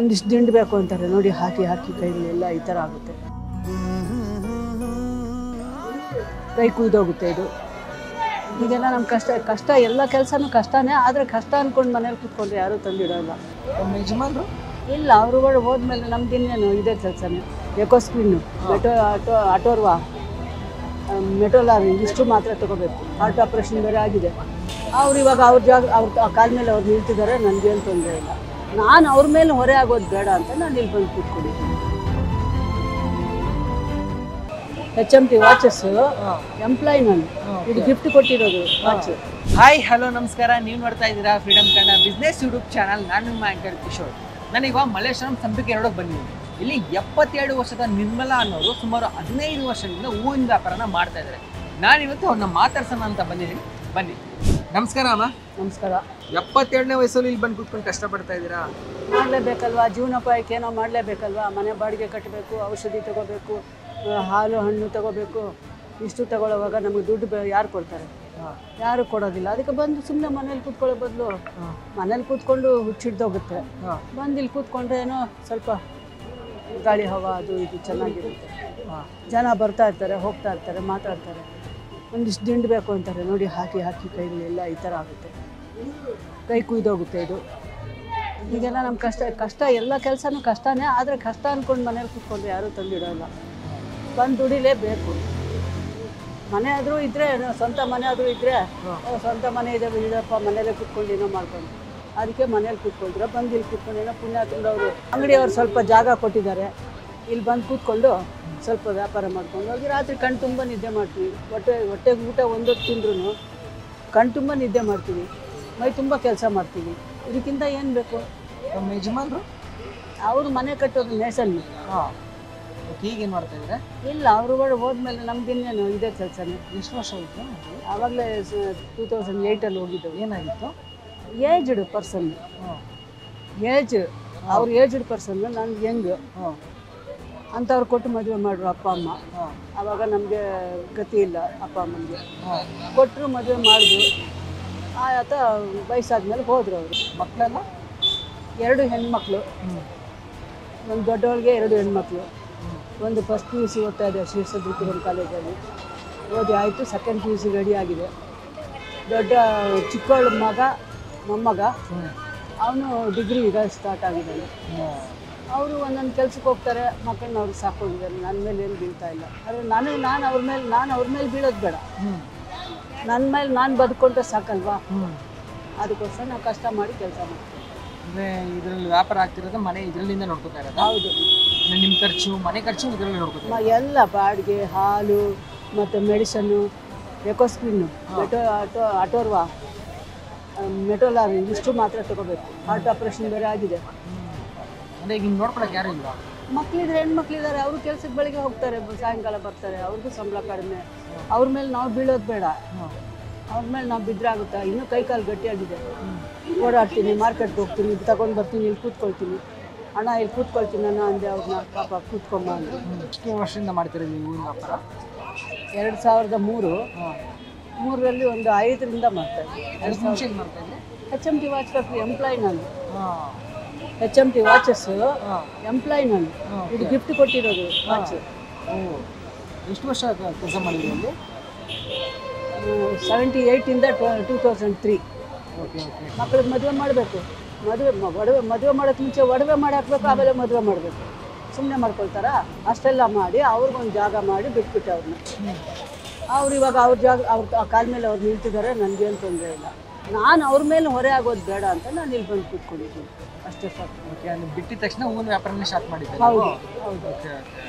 ಒಂದಿಷ್ಟು ದಿಂಡು ಬೇಕು ಅಂತಾರೆ ನೋಡಿ, ಹಾಕಿ ಹಾಕಿ ಕೈಗಳೆಲ್ಲ ಈ ಥರ ಆಗುತ್ತೆ, ಕೈ ಕುಯ್ದೋಗುತ್ತೆ ಇದು. ಈಗೆಲ್ಲ ನಮ್ಮ ಕಷ್ಟ ಎಲ್ಲ ಕೆಲಸನೂ ಕಷ್ಟನೇ, ಆದರೆ ಕಷ್ಟ ಅಂದ್ಕೊಂಡು ಮನೇಲಿ ಕೂತ್ಕೊಂಡ್ರೆ ಯಾರೂ ತಂದಿಡೋಲ್ಲ. ನಮ್ಮ ಯಜಮಾನ್ರು ಇಲ್ಲ, ಅವರುಗಳು ಹೋದ್ಮೇಲೆ ನಮ್ದು ಇನ್ನೇನು ಇದೇ ಕೆಲಸನೇ. ಎಕೋಸ್ಪಿನ್ನು, ಅಟೋರ್ವಾ, ಮೆಟೋಲಾರ್ ಇಷ್ಟು ಮಾತ್ರ ತೊಗೋಬೇಕು. ಹಾರ್ಟ್ ಆಪ್ರೇಷನ್ ಬೇರೆ ಆಗಿದೆ. ಅವ್ರು ಇವಾಗ ಅವ್ರ ಕಾಲ ಮೇಲೆ ಅವ್ರು ನಿಲ್ತಿದ್ದಾರೆ, ನನಗೇನು ತೊಂದರೆ ಇಲ್ಲ. ನಾನು ಅವ್ರ ಮೇಲೆ ಹೊರೆ ಆಗೋದು ಬೇಡ ಅಂತ ನಾನು ಇಲ್ಲಿ ಬಂದು ಕೂತ್ಕೊಂಡಿದ್ದೀನಿ. HMT ವಾಚಸ್ ಎಂಪ್ಲಾಯ್ ನಾನು, ಇದು ಗಿಫ್ಟ್ ಕೊಟ್ಟಿರೋದು ವಾಚ್. ಹಾಯ್ ಹಲೋ ನಮಸ್ಕಾರ, ನೀವು ನೋಡ್ತಾ ಇದ್ದೀರಾ freedom Kannada business YouTube channel. ನಾನು ನಿಮ್ಮ ಆಂಕರ್ ಕಿಶೋರ್. ನಾನೀಗ ಮಲ್ಲೇಶ್ವರಂ ಸಂಪಿಗೆ ಎರಡೋಕೆ ಬಂದಿದ್ದೀನಿ. ಇಲ್ಲಿ 72 ವರ್ಷದ ನಿರ್ಮಲಾ ಅನ್ನೋರು ಸುಮಾರು 15 ವರ್ಷದಿಂದ ಹೂವಿನ ವ್ಯಾಪಾರನ ಮಾಡ್ತಾ ಇದ್ದಾರೆ. ನಾನಿವತ್ತು ಅವ್ರನ್ನ ಮಾತಾಡ್ಸೋಣ ಅಂತ ಬಂದಿದ್ದೀನಿ. ಬನ್ನಿ. ನಮಸ್ಕಾರ ಅಮ್ಮ. ನಮಸ್ಕಾರ. 72ನೇ ವಯಸ್ಸಲ್ಲಿ ಇಲ್ಲಿ ಬಂದು ಕೂತ್ಕೊಂಡು ಕಷ್ಟಪಡ್ತಾ ಇದ್ದೀರಾ? ಮಾಡಲೇಬೇಕಲ್ವಾ, ಜೀವನೋಪಾಯಕ್ಕೆ ಏನೋ ಮಾಡಲೇಬೇಕಲ್ವಾ. ಮನೆ ಬಾಡಿಗೆ ಕಟ್ಟಬೇಕು, ಔಷಧಿ ತಗೋಬೇಕು, ಹಾಲು ಹಣ್ಣು ತಗೋಬೇಕು. ಇಷ್ಟು ತಗೊಳ್ಳೋವಾಗ ನಮಗೆ ದುಡ್ಡು ಯಾರು ಕೊಡ್ತಾರೆ? ಯಾರು ಕೊಡೋದಿಲ್ಲ. ಅದಕ್ಕೆ ಬಂದು ಸುಮ್ಮನೆ ಮನೇಲಿ ಕೂತ್ಕೊಳ್ಳೋ ಬದಲು ಮನೇಲಿ ಕೂತ್ಕೊಂಡು ಹುಚ್ಚಿಡ್ದೋಗುತ್ತೆ. ಬಂದು ಇಲ್ಲಿ ಕೂತ್ಕೊಂಡ್ರೆ ಏನೋ ಸ್ವಲ್ಪ ಗಾಳಿ ಹವಾ ಅದು ಇದು ಚೆನ್ನಾಗಿರುತ್ತೆ. ಜನ ಬರ್ತಾ ಇರ್ತಾರೆ, ಹೋಗ್ತಾ ಇರ್ತಾರೆ, ಮಾತಾಡ್ತಾರೆ. ಒಂದಿಷ್ಟು ದಿಂಡು ಬೇಕು ಅಂತಾರೆ ನೋಡಿ, ಹಾಕಿ ಹಾಕಿ ಕೈಗಳೆಲ್ಲ ಈ ಥರ ಆಗುತ್ತೆ, ಕೈ ಕುಯ್ದೋಗುತ್ತೆ ಇದು. ಈಗೆಲ್ಲ ನಮ್ಮ ಕಷ್ಟ ಎಲ್ಲ ಕೆಲಸನೂ ಕಷ್ಟನೇ, ಆದರೆ ಕಷ್ಟ ಅಂದ್ಕೊಂಡು ಮನೇಲಿ ಕೂತ್ಕೊಂಡ್ರೆ ಯಾರೂ ತಂದಿಡೋಲ್ಲ. ಬಂದು ದುಡಿಲೇಬೇಕು. ಮನೆ ಆದರೂ ಇದ್ದರೆ, ಸ್ವಂತ ಮನೆ ಆದರೂ ಇದ್ದರೆ, ಸ್ವಂತ ಮನೆ ಇದೆ ಇದಪ್ಪ ಮನೇಲೇ ಕೂತ್ಕೊಂಡು ಏನೋ ಮಾಡ್ಕೊಂಡು, ಅದಕ್ಕೆ ಮನೇಲಿ ಕೂತ್ಕೊಂಡ್ರೆ ಬಂದು ಇಲ್ಲಿ ಕೂತ್ಕೊಂಡು ಏನೋ ಪುಣ್ಯಾತ್ಮದವರು ಅಂಗಡಿಯವ್ರು ಸ್ವಲ್ಪ ಜಾಗ ಕೊಟ್ಟಿದ್ದಾರೆ. ಇಲ್ಲಿ ಬಂದು ಕೂತ್ಕೊಂಡು ಸ್ವಲ್ಪ ವ್ಯಾಪಾರ ಮಾಡ್ಕೊಂಡು ಹೋಗಿ ರಾತ್ರಿ ಕಣ್ಣು ತುಂಬ ನಿದ್ದೆ ಮಾಡ್ತೀವಿ. ಹೊಟ್ಟೆಗೆ ಊಟ ಒಂದೊತ್ತು ತಿಂದ್ರೂ ಕಣ್ಣು ತುಂಬ ನಿದ್ದೆ ಮಾಡ್ತೀವಿ, ಮೈ ತುಂಬ ಕೆಲಸ ಮಾಡ್ತೀವಿ. ಇದಕ್ಕಿಂತ ಏನು ಬೇಕು? ನಮ್ಮ ಯಜಮಾನ್ರು ಅವರು ಮನೆ ಕಟ್ಟೋದು ನೇಸನ್ನು. ಈಗೇನು ಮಾಡ್ತಾ ಇದ್ದಾರೆ? ಇಲ್ಲ, ಅವರುಗಳು ಹೋದ್ಮೇಲೆ ನಮ್ದು ಇನ್ನೇನು ಇದೇ ಕೆಲಸನೇ. ಎಷ್ಟು ವರ್ಷ ಆಯಿತು? ಆವಾಗಲೇ 2008 ಹೋಗಿದ್ದೆವು. ಏನಾಗಿತ್ತು? ಏಜ್ಡ್ ಪರ್ಸನ್, ಅವ್ರು ಏಜ್ಡ್ ಪರ್ಸನ್, ನಾನು ಯಂಗ್ ಅಂಥವ್ರು ಕೊಟ್ಟು ಮದುವೆ ಮಾಡ್ರು ಅಪ್ಪ ಅಮ್ಮ. ಆವಾಗ ನಮಗೆ ಗತಿ ಇಲ್ಲ, ಅಪ್ಪ ಅಮ್ಮನಿಗೆ ಕೊಟ್ಟರು, ಮದುವೆ ಮಾಡಿದ್ರು. ಆತ ವಯಸ್ಸಾದ್ಮೇಲೆ ಹೋದರು. ಅವರು ಮಕ್ಕಳೆಲ್ಲ 2 ಹೆಣ್ಮಕ್ಳು, ಒಂದು ದೊಡ್ಡವಳಿಗೆ 2 ಹೆಣ್ಮಕ್ಳು. ಒಂದು ಫಸ್ಟ್ PUC ಓದ್ತಾ ಇದೆ ಶ್ರೀಸದ್ಗುರುಪುರಂ ಕಾಲೇಜಲ್ಲಿ, ಓದಿ ಆಯಿತು. ಸೆಕೆಂಡ್ PUC ರೆಡಿ ಆಗಿದೆ. ದೊಡ್ಡ ಚಿಕ್ಕವಳ ಮೊಮ್ಮಗ ಅವನು ಡಿಗ್ರಿ ಈಗ ಸ್ಟಾರ್ಟ್ ಆಗಿದ್ದಾನೆ. ಅವರು ಒಂದೊಂದು ಕೆಲ್ಸಕ್ಕೆ ಹೋಗ್ತಾರೆ, ಮಕ್ಕಳನ್ನ ಅವ್ರಿಗೆ ಸಾಕೊಂಡಿದ್ದಾರೆ. ನನ್ನ ಮೇಲೆ ಏನು ಬೀಳ್ತಾ ಇಲ್ಲ. ಆದರೆ ನಾನು ಅವ್ರ ಮೇಲೆ ಬೀಳೋದು ಬೇಡ. ನನ್ನ ಮೇಲೆ ನಾನು ಬದುಕೊಂಡ್ರೆ ಸಾಕಲ್ವಾ? ಅದಕ್ಕೋಸ್ಕರ ನಾವು ಕಷ್ಟ ಮಾಡಿ ಕೆಲಸ ಮಾಡ್ತೀವಿ. ಅಂದರೆ ಇದರಲ್ಲಿ ವ್ಯಾಪಾರ ಆಗ್ತಿರೋದು ಮನೆ ಇದರಲ್ಲಿಂದ ನೋಡ್ಕೊತಾ ಇರೋದು? ಹೌದು. ನಿಮ್ಮ ಖರ್ಚು, ಮನೆ ಖರ್ಚು ಇದರಲ್ಲಿ ನೋಡ್ಕೊತಾ ಎಲ್ಲ ಬಾಡಿಗೆ, ಹಾಲು ಮತ್ತು ಮೆಡಿಸನ್ನು, ಎಕೋಸ್ಪಿನ್ನು, ಅಟೋರ್ವಾ, ಮೆಟೋಲಾರ್ ಇಷ್ಟು ಮಾತ್ರ ತೊಗೋಬೇಕು. ಹಾರ್ಟ್ ಆಪ್ರೇಷನ್ ಬೇರೆ ಆಗಿದೆ. ಅಂದರೆ ಈಗ ನೋಡ್ಕೊಳಕ್ಕೆ ಯಾರು ಇಲ್ಲ? ಮಕ್ಕಳಿದ್ರೆ ಹೆಣ್ಮಕ್ಳಿದ್ದಾರೆ, ಅವರು ಕೆಲಸಕ್ಕೆ ಬೆಳಿಗ್ಗೆ ಹೋಗ್ತಾರೆ, ಸಾಯಂಕಾಲ ಬರ್ತಾರೆ. ಅವ್ರಿಗೂ ಸಂಬಳ ಕಡಿಮೆ. ಅವ್ರ ಮೇಲೆ ನಾವು ಬೀಳೋದು ಬೇಡ. ಅವ್ರ ಮೇಲೆ ನಾವು ಬಿದ್ದರೆ ಆಗುತ್ತಾ? ಇನ್ನೂ ಕೈ ಕಾಲು ಗಟ್ಟಿಯಾಗಿದೆ. ಓಡಾಡ್ತೀನಿ, ಮಾರ್ಕೆಟ್ಗೆ ಹೋಗ್ತೀನಿ, ತಗೊಂಡು ಬರ್ತೀನಿ, ಇಲ್ಲಿ ಕೂತ್ಕೊಳ್ತೀನಿ. ಅಣ್ಣ ಇಲ್ಲಿ ಕೂತ್ಕೊಳ್ತೀನಿ ನಾನು ಅಂದೆ ಅವ್ರನ್ನ. ಪಾಪ ಕೂತ್ಕೊಂಬ ಅಂದರು. ಎಷ್ಟು ವರ್ಷದಿಂದ ಮಾಡ್ತಿರೋದು ನೀವು ಹೂವಿನ ವ್ಯಾಪಾರ? 2003ರಲ್ಲಿ ಒಂದು 5ರಿಂದ ಮಾಡ್ತಾಯಿದ್ದೆ. HMT ವಾಚ್ ಫ್ಯಾಕ್ಟ್ರಿ ಎಂಪ್ಲಾಯ್ ನಾನು. HMT ವಾಚಸ್ ಎಂಪ್ಲಾಯ್ ನಾನು, ಇದು ಗಿಫ್ಟ್ ಕೊಟ್ಟಿರೋದು ವಾಚ್. ಎಷ್ಟು ವರ್ಷ ಕೆಲಸ ಮಾಡಿದ್ರಿ ಅಲ್ಲಿ? 78ಇಂದ 2003. ಮಕ್ಕಳಿಗೆ ಮದುವೆ ಮಾಡಬೇಕು. ಮದುವೆ ಮಾಡೋಕ್ಕೆ ಮುಂಚೆ ಒಡವೆ ಮಾಡಿ ಹಾಕ್ಬೇಕು, ಆಮೇಲೆ ಮದುವೆ ಮಾಡಬೇಕು. ಸುಮ್ಮನೆ ಮಾಡ್ಕೊಳ್ತಾರಾ? ಅಷ್ಟೆಲ್ಲ ಮಾಡಿ ಅವ್ರಿಗೊಂದು ಜಾಗ ಮಾಡಿ ಬಿಟ್ಬಿಟ್ಟೆ ಅವ್ರನ್ನ. ಅವ್ರು ಇವಾಗ ಅವ್ರ ಕಾಲ ಮೇಲೆ ಅವ್ರು ನಿಲ್ತಿದ್ದಾರೆ, ನನಗೇನು ತೊಂದರೆ ಇಲ್ಲ. ನಾನು ಅವ್ರ ಮೇಲೆ ಹೊರೆ ಆಗೋದು ಬೇಡ ಅಂತ ನಾನು ಇಲ್ಲಿ ಬಂದು ಕೂತ್ಕೊಂಡಿದ್ದೀನಿ ಅಷ್ಟೇ ಸಾಕು. ಓಕೆ. ಅಲ್ಲಿ ಬಿಟ್ಟಿದ ತಕ್ಷಣ ಹೂವಿನ ವ್ಯಾಪಾರನೇ ಸ್ಟಾರ್ಟ್ ಮಾಡಿದ್ದೆ? ಹೌದು ಹೌದು. ಓಕೆ.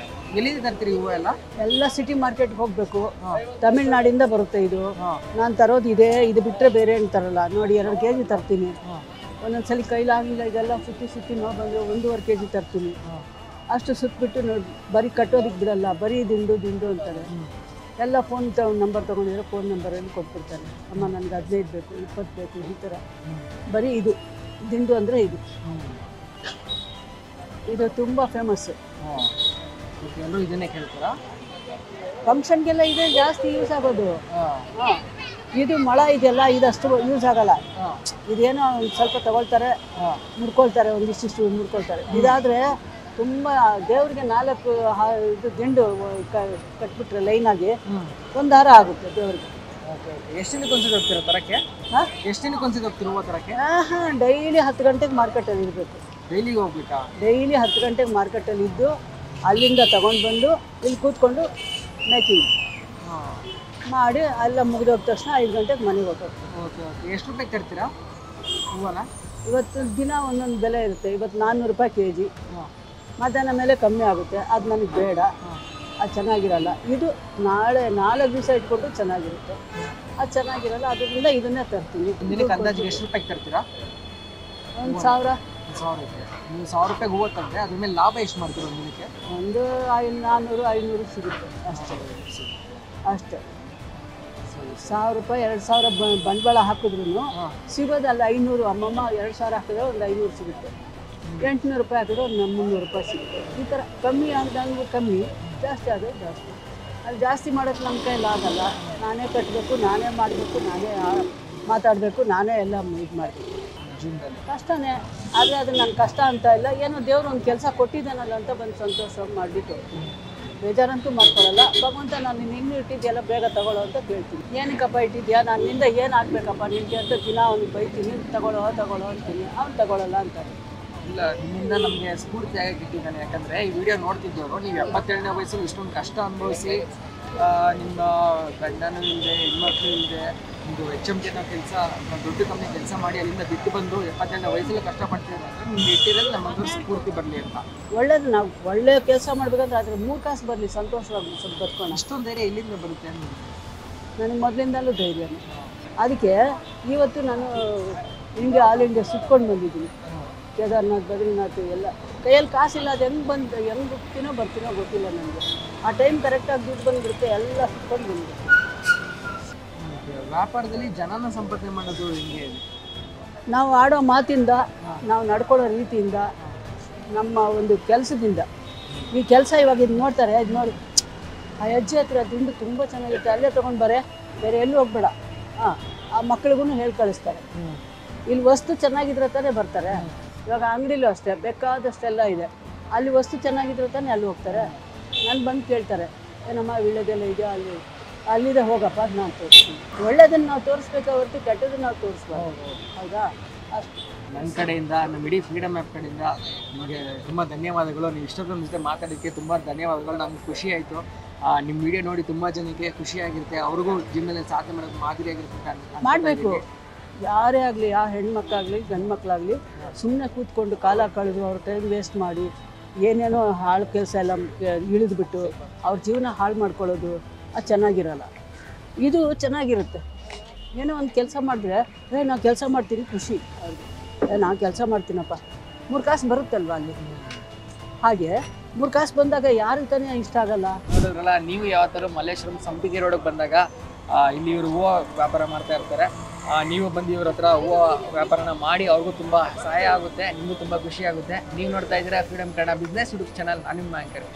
ಎಲ್ಲಿಂದ ತರ್ತೀರಿ ಹೂವು ಎಲ್ಲ? ಸಿಟಿ ಮಾರ್ಕೆಟ್ಗೆ ಹೋಗಬೇಕು. ತಮಿಳ್ನಾಡಿಂದ ಬರುತ್ತೆ ಇದು. ನಾನು ತರೋದು ಇದು ಬಿಟ್ಟರೆ ಬೇರೆ ಏನು ತರಲ್ಲ. ನೋಡಿ 2 kg ತರ್ತೀನಿ. ಒಂದೊಂದ್ಸಲಿ ಕೈಲಾಗಿಲ್ಲ, ಇದೆಲ್ಲ ಸುತ್ತಿ ನಾವು ಬಂದರೆ 1.5 kg ತರ್ತೀನಿ. ಅಷ್ಟು ಸುತ್ತಬಿಟ್ಟು ನೋಡಿ, ಬರೀ ಕಟ್ಟೋದಕ್ಕೆ ಬಿಡಲ್ಲ, ಬರೀ ದಿಂಡು ಅಂತಾರೆ. ಎಲ್ಲ ಫೋನ್ ನಂಬರ್ ತೊಗೊಂಡಿದ್ರೆ ಫೋನ್ ನಂಬರಲ್ಲಿ ಕೊಟ್ಬಿಡ್ತಾರೆ. ಅಮ್ಮ ನನಗೆ 15 ಬೇಕು, 20 ಬೇಕು, ಈ ಥರ. ಬರೀ ಇದು ದಿಂಡು ಅಂದರೆ ಇದು ತುಂಬ ಫೇಮಸ್ಸು. ಎಲ್ಲರೂ ಇದನ್ನೇ ಕೇಳ್ತಾರಾ? ಫಂಕ್ಷನ್ಗೆಲ್ಲ ಇದೆ ಜಾಸ್ತಿ ಯೂಸ್ ಆಗೋದು. ಹಾಂ, ಇದು ಮೊಳ ಇದೆಯಲ್ಲ ಇದಷ್ಟು ಯೂಸ್ ಆಗಲ್ಲ. ಇದೇನೋ ಒಂದು ಸ್ವಲ್ಪ ತಗೊಳ್ತಾರೆ, ಮುಡ್ಕೊಳ್ತಾರೆ, ಒಂದಿಷ್ಟು ಮುಡ್ಕೊಳ್ತಾರೆ. ಇದಾದರೆ ತುಂಬ ದೇವ್ರಿಗೆ 4 ಇದು ದಿಂಡು ಕಟ್ಬಿಟ್ರೆ ಲೈನಾಗಿ ಒಂದು ಹಾರ ಆಗುತ್ತೆ ದೇವ್ರಿಗೆ. ಎಷ್ಟು ದಿನಕ್ಕೆ ಒಂದ್ಸತಿ ಹೋಗ್ತೀರಾ ತರಕ್ಕೆ? ಎಷ್ಟು ದಿನಕ್ಕೆ ಒಂದ್ಸತಿ ಹೋಗ್ತೀರ ಹೂವು ತರಕ್ಕೆ? ಡೈಲಿ 10 ಗಂಟೆಗೆ ಮಾರ್ಕೆಟಲ್ಲಿ ಇರಬೇಕು. ಡೈಲಿಗೆ ಹೋಗ್ಬೇಕಾ? ಡೈಲಿ 10 ಗಂಟೆಗೆ ಮಾರ್ಕೆಟಲ್ಲಿ ಇದ್ದು ಅಲ್ಲಿಂದ ತಗೊಂಡು ಬಂದು ಇಲ್ಲಿ ಕೂತ್ಕೊಂಡು ಮೇಕಿಂಗ್ ಮಾಡಿ ಎಲ್ಲ ಮುಗಿದೋದ ತಕ್ಷಣ 5 ಗಂಟೆಗೆ ಮನೆಗೆ ಹೋಗ್ಬೇಕು. Okay okay. ಎಷ್ಟು ರೂಪಾಯಿ ತರ್ತೀರಾ ಹೂವನ? ಇವತ್ತು ದಿನ ಒಂದೊಂದು ಬೆಲೆ ಇರುತ್ತೆ. ಇವತ್ತು 400 ರೂಪಾಯಿ kg. ಮಧ್ಯಾಹ್ನ ಮೇಲೆ ಕಮ್ಮಿ ಆಗುತ್ತೆ, ಅದು ನನಗೆ ಬೇಡ, ಅದು ಚೆನ್ನಾಗಿರಲ್ಲ. ಇದು ನಾಳೆ 4 ದಿವಸ ಇಟ್ಕೊಂಡು ಚೆನ್ನಾಗಿರುತ್ತೆ, ಅದು ಚೆನ್ನಾಗಿರಲ್ಲ. ಅದರಿಂದ ಇದನ್ನೇ ತರ್ತೀನಿ. ದಿನಕ್ಕೆ ಅಂದಾಜಿಗೆ ಎಷ್ಟು ರೂಪಾಯಿ ತರ್ತೀರಾ? 1000. 1000 ರೂಪಾಯಿ. ನೀವು 1000 ರೂಪಾಯಿಗೆ ಹೂವು ತಂದರೆ ಅದ್ರ ಮೇಲೆ ಲಾಭ ಎಷ್ಟು ಮಾಡ್ತೀರಾ ಒಂದು ದಿನಕ್ಕೆ? ಒಂದು 400-500 ಸಿಗುತ್ತೆ ಅಷ್ಟೇ. 1000 ರೂಪಾಯಿ 2000 ಬಂಡವಾಳ ಹಾಕಿದ್ರು ಸಿಗೋದಲ್ಲ. 500 ಅಮ್ಮಮ್ಮ 2000 ಹಾಕಿದ್ರೆ ಒಂದು 500 ಸಿಗುತ್ತೆ. 800 ರೂಪಾಯಿ ಹಾಕಿದ್ರೆ ಒಂದು 300 ರೂಪಾಯಿ ಸಿಗುತ್ತೆ. ಈ ಥರ ಕಮ್ಮಿ ಆಗ್ದಂಗೆ ಕಮ್ಮಿ, ಜಾಸ್ತಿ ಆಗೋದು ಜಾಸ್ತಿ. ಅದು ಜಾಸ್ತಿ ಮಾಡೋಕ್ಕೆ ನಮ್ಮ ಕೈಯಲ್ಲಿ ಆಗಲ್ಲ. ನಾನೇ ಕಟ್ಟಬೇಕು, ನಾನೇ ಮಾಡಬೇಕು, ನಾನೇ ಮಾತಾಡಬೇಕು, ನಾನೇ ಎಲ್ಲ ಇದು ಮಾಡಬೇಕು. ಕಷ್ಟನೇ. ಆದರೆ ಅದು ನನ್ನ ಕಷ್ಟ ಅಂತ ಇಲ್ಲ, ಏನೋ ದೇವ್ರು ಒಂದು ಕೆಲಸ ಕೊಟ್ಟಿದ್ದಾನಲ್ಲ ಅಂತ ಬಂದು ಸಂತೋಷವಾಗಿ ಮಾಡಿಬಿಟ್ಟು ಬೇಜಾರಂತೂ ಮಾಡ್ಕೊಳ್ಳಲ್ಲ. ಭಗವಂತ ನಾನು ನಿನ್ನ ಇಟ್ಟಿದ್ದೆಲ್ಲ ಬೇಗ ತಗೊಳ್ಳೋ ಅಂತ ಕೇಳ್ತೀನಿ. ಏನಕ್ಕಪ್ಪ ಇಟ್ಟಿದ್ಯಾ, ನನ್ನಿಂದ ಏನು ಆಗಬೇಕಪ್ಪ ನಿನಗೆ ಅಂತ ದಿನ ಅವ್ನಿಗೆ ಬೈತೀನಿ. ತಗೊಳ್ಳೋ ಅಂತೀನಿ, ಅವ್ನು ತಗೊಳ್ಳಲ್ಲ ಅಂತಾರೆ. ಇಲ್ಲ, ನಿಮ್ಮಿಂದ ನಮಗೆ ಸ್ಫೂರ್ತಿ ಆಗಕ್ಕೆ ಇಟ್ಟಿದ್ದಾನೆ. ಯಾಕಂದರೆ ಈ ವಿಡಿಯೋ ನೋಡ್ತಿದ್ದವರು ನೀವು 77ನೇ ವಯಸ್ಸಲ್ಲಿ ಇಷ್ಟೊಂದು ಕಷ್ಟ ಅನುಭವಿಸಿ ನಿಮ್ಮ ಗಂಡನೂ ಇಲ್ಲದೆ, ಹೆಣ್ಮಕ್ಳು ಇಲ್ಲದೆ, ಒಂದು HMT ಅನ್ನೋ ಕೆಲಸ, ದೊಡ್ಡ ಕಂಪ್ನಿ ಕೆಲಸ ಮಾಡಿ ಅಲ್ಲಿಂದ ಬಿಟ್ಟು ಬಂದು 77ನೇ ವಯಸ್ಸಲ್ಲಿ ಕಷ್ಟಪಡ್ತಿದ್ದಾರೆ ಅಂದರೆ ನಿಮ್ಗೆ ಇಟ್ಟಿರೋದು ನಮ್ಮದು ಸ್ಫೂರ್ತಿ ಬರಲಿ ಅಂತ. ಒಳ್ಳೇದು, ನಾವು ಒಳ್ಳೆ ಕೆಲಸ ಮಾಡ್ಬೇಕಂದ್ರೆ ಅದ್ರ 3 ಕಾಸು ಬರಲಿ, ಸಂತೋಷವಾಗಿ ಸ್ವಲ್ಪ ಬರ್ಕೊಂಡು. ಅಷ್ಟೊಂದು ಧೈರ್ಯ ಎಲ್ಲಿಂದ ಬರುತ್ತೆ ಅನ್ನೋದು ನನಗೆ ಮೊದಲಿಂದಲೂ ಧೈರ್ಯನೇ. ಅದಕ್ಕೆ ಇವತ್ತು ನಾನು ಇಂಡಿಯಾ ಆಲ್ ಇಂಡಿಯಾ ಸುತ್ಕೊಂಡು ಬಂದಿದ್ದೀನಿ. ಕೇದಾರ್ನಾಥ್, ಬದ್ರಿನಾಥ್ ಎಲ್ಲ. ಕೈಯಲ್ಲಿ ಕಾಸಿಲ್ಲ, ಅದು ಹೆಂಗೆ ಬರ್ತೀನೋ ಗೊತ್ತಿಲ್ಲ ನನಗೆ. ಆ ಟೈಮ್ ಕರೆಕ್ಟಾಗಿ ದುಡ್ಡು ಬಂದುಬಿಡುತ್ತೆ, ಎಲ್ಲ ಸುತ್ಕೊಂಡು ಬಂದ್ಬಿಡುತ್ತೆ. ವ್ಯಾಪಾರದಲ್ಲಿ ಜನನ ಸಂಪಾದನೆ ಮಾಡೋದು ಹೆಂಗೆ? ನಾವು ಆಡೋ ಮಾತಿಂದ, ನಾವು ನಡ್ಕೊಳ್ಳೋ ರೀತಿಯಿಂದ, ನಮ್ಮ ಒಂದು ಕೆಲಸದಿಂದ. ಈ ಕೆಲಸ ಇವಾಗ ಇದು ನೋಡ್ತಾರೆ, ಇದು ನೋಡಿ ಆ ಹೆಜ್ಜೆ ಹತ್ರ ದುಂಡು ತುಂಬ ಚೆನ್ನಾಗಿರುತ್ತೆ, ಅಲ್ಲೇ ತೊಗೊಂಡು ಬೇರೆ ಎಲ್ಲೂ ಹೋಗ್ಬೇಡ. ಆ ಮಕ್ಳಿಗೂ ಹೇಳಿ ಕಳಿಸ್ತಾರೆ. ಇಲ್ಲಿ ವಸ್ತು ಚೆನ್ನಾಗಿದ್ರೆ ತಾನೇ ಬರ್ತಾರೆ. ಇವಾಗ ಅಂಗಡಿಲೂ ಅಷ್ಟೇ ಬೇಕಾದಷ್ಟೆಲ್ಲ ಇದೆ. ಅಲ್ಲಿ ವಸ್ತು ಚೆನ್ನಾಗಿದ್ರೆ ತಾನೇ ಅಲ್ಲಿ ಹೋಗ್ತಾರೆ. ನಾನು ಬಂದು ಕೇಳ್ತಾರೆ, ಏನಮ್ಮ ವೀಳ್ಯದೆಲ್ಲ ಇದೆಯಾ, ಅಲ್ಲಿದೆ ಹೋಗಪ್ಪ, ಅದು ನಾನು ತೋರಿಸ್ತೀನಿ. ಒಳ್ಳೆಯದನ್ನು ನಾವು ತೋರಿಸ್ಬೇಕು ಹೊರತು ಕೆಟ್ಟದನ್ನು ನಾವು ತೋರಿಸ್ಬಾರ್ದು. ಹೌದಾ? ಅಷ್ಟು ನನ್ನ ಕಡೆಯಿಂದ, ನಮ್ಮ ಇಡೀ ಫ್ರೀಡಮ್ ಆ್ಯಪ್ ಕಡೆಯಿಂದ ನಿಮಗೆ ತುಂಬ ಧನ್ಯವಾದಗಳು. ನೀವು ಇಷ್ಟೊಂದು ಜೊತೆ ಮಾತಾಡೋಕ್ಕೆ ತುಂಬ ಧನ್ಯವಾದಗಳು. ನಮ್ಗೆ ಖುಷಿ ಆಯಿತು. ನಿಮ್ಮ ವಿಡಿಯೋ ನೋಡಿ ತುಂಬ ಜನಕ್ಕೆ ಖುಷಿಯಾಗಿರುತ್ತೆ. ಅವ್ರಿಗೂ ಜಿಮ್ನಲ್ಲಿ ಸಾಧನೆ ಮಾಡೋದು ಮಾದರಿಯಾಗಿರುತ್ತೆ. ಮಾಡಬೇಕು. ಯಾರೇ ಆಗಲಿ, ಯಾವ ಹೆಣ್ಮಕ್ಳಾಗಲಿ ಗಂಡು ಮಕ್ಕಳಾಗಲಿ, ಸುಮ್ಮನೆ ಕೂತ್ಕೊಂಡು ಕಾಲ ಕಳೆದು ಅವ್ರ ಟೈಮ್ ವೇಸ್ಟ್ ಮಾಡಿ ಏನೇನೋ ಹಾಳು ಕೆಲಸ ಎಲ್ಲ ಇಳಿದ್ಬಿಟ್ಟು ಅವ್ರ ಜೀವನ ಹಾಳು ಮಾಡ್ಕೊಳ್ಳೋದು ಅದು ಚೆನ್ನಾಗಿರಲ್ಲ. ಇದು ಚೆನ್ನಾಗಿರುತ್ತೆ. ಏನೋ ಒಂದು ಕೆಲಸ ಮಾಡಿದ್ರೆ ನಾವು ಕೆಲಸ ಮಾಡ್ತೀನಿ ಖುಷಿ ಅವ್ರಿಗೆ. ನಾನು ಕೆಲಸ ಮಾಡ್ತೀನಪ್ಪ, 3 ಕಾಸು ಬರುತ್ತಲ್ವ ಅಲ್ಲಿ. ಹಾಗೆ 3 ಕಾಸು ಬಂದಾಗ ಯಾರಿಗೆ ತಾನೇ ಇಷ್ಟ ಆಗಲ್ಲ? ನೋಡಿದ್ರಲ್ಲ, ನೀವು ಯಾವತ್ತಾರು ಮಲ್ಲೇಶ್ವರಂ ಸಂಪಿಗೆ ರೋಡಿಗೆ ಬಂದಾಗ ಇಲ್ಲಿ ಇವರು ಹೂವು ವ್ಯಾಪಾರ ಮಾಡ್ತಾ ಇರ್ತಾರೆ. ನೀವು ಬಂದು ಇವ್ರ ಹತ್ರ ಹೂವು ವ್ಯಾಪಾರನ ಮಾಡಿ ಅವ್ರಿಗೂ ತುಂಬ ಸಹಾಯ ಆಗುತ್ತೆ, ನಿಮಗೂ ತುಂಬ ಖುಷಿ ಆಗುತ್ತೆ. ನೀವು ನೋಡ್ತಾ ಇದ್ದೀರಾ freedom Kannada business YouTube channel. ನಾನು ನಿಮ್ಮ ಆಂಕರ್.